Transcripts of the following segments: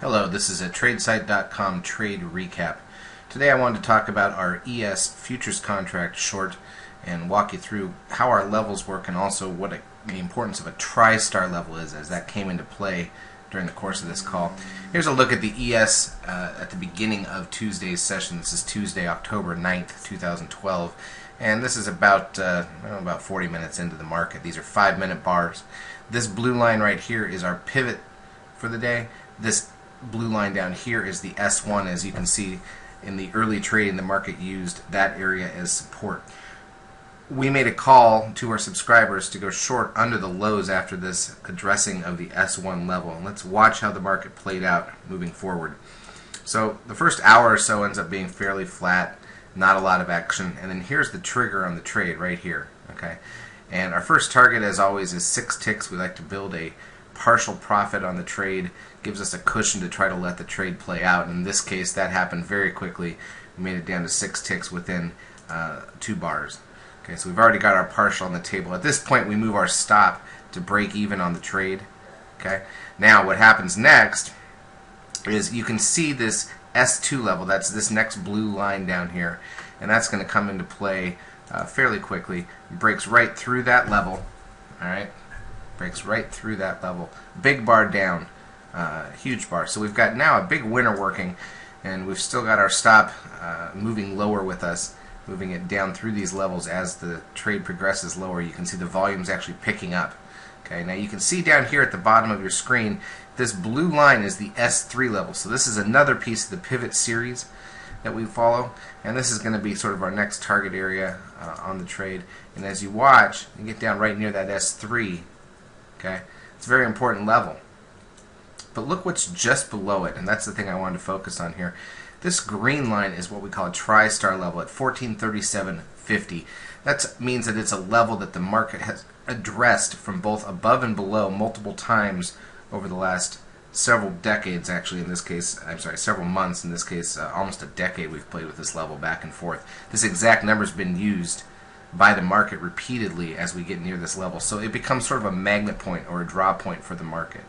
Hello, this is a tradesight.com trade recap. Today I wanted to talk about our ES futures contract short and walk you through how our levels work and also what the importance of a tri-star level is, as that came into play during the course of this call. Here's a look at the ES at the beginning of Tuesday's session. This is Tuesday, October 9th, 2012, and this is about 40 minutes into the market. These are 5-minute bars. This blue line right here is our pivot for the day. This blue line down here is the S1. As you can see, in the early trading, the market used that area as support. We made a call to our subscribers to go short under the lows after this addressing of the S1 level. And let's watch how the market played out moving forward. So the first hour or so ends up being fairly flat, not a lot of action, and then here's the trigger on the trade right here. Okay, and our first target, as always, is 6 ticks. We like to build a partial profit on the trade. Gives us a cushion to try to let the trade play out. In this case, that happened very quickly. We made it down to 6 ticks within 2 bars. Okay, so we've already got our partial on the table. At this point, we move our stop to break even on the trade. Okay, now what happens next is you can see this S2 level. That's this next blue line down here, and that's going to come into play fairly quickly. It breaks right through that level. All right, breaks right through that level. Big bar down. Huge bar. So we've got now a big winner working, and we've still got our stop moving lower with us, moving it down through these levels as the trade progresses lower. You can see the volume's actually picking up. Okay, now you can see down here at the bottom of your screen, this blue line is the S3 level. So this is another piece of the pivot series that we follow, and this is going to be sort of our next target area on the trade. And as you watch, you get down right near that S3. Okay, it's a very important level. But look what's just below it, and that's the thing I wanted to focus on here. This green line is what we call a tri-star level at 1437.50. That means that it's a level that the market has addressed from both above and below multiple times over the last several decades, actually in this case, I'm sorry, several months in this case, almost a decade we've played with this level back and forth. This exact number has been used by the market repeatedly as we get near this level. So it becomes sort of a magnet point or a draw point for the market.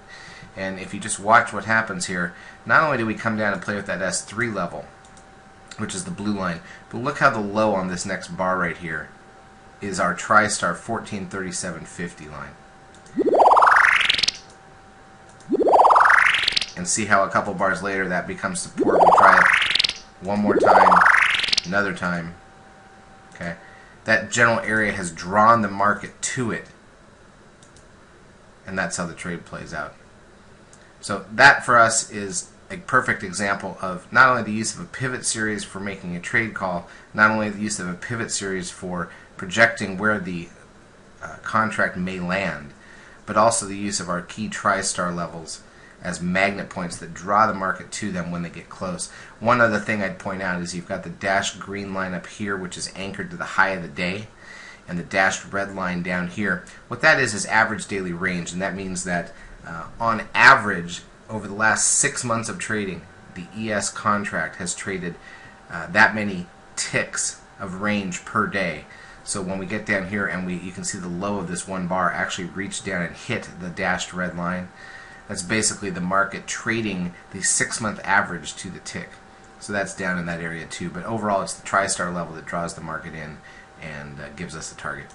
And if you just watch what happens here, not only do we come down and play with that S3 level, which is the blue line, but look how the low on this next bar right here is our tri-star 1437.50 line. And see how a couple bars later that becomes support. We'll try it one more time, another time. Okay, that general area has drawn the market to it, and that's how the trade plays out. So that for us is a perfect example of not only the use of a pivot series for making a trade call, not only the use of a pivot series for projecting where the contract may land, but also the use of our key tri-star levels as magnet points that draw the market to them when they get close. One other thing I'd point out is you've got the dashed green line up here, which is anchored to the high of the day, and the dashed red line down here. What that is average daily range, and that means that on average, over the last 6 months of trading, the ES contract has traded that many ticks of range per day. So when we get down here and you can see the low of this one bar actually reach down and hit the dashed red line. That's basically the market trading the 6-month average to the tick. So that's down in that area too. But overall, it's the tri-star level that draws the market in and gives us the target.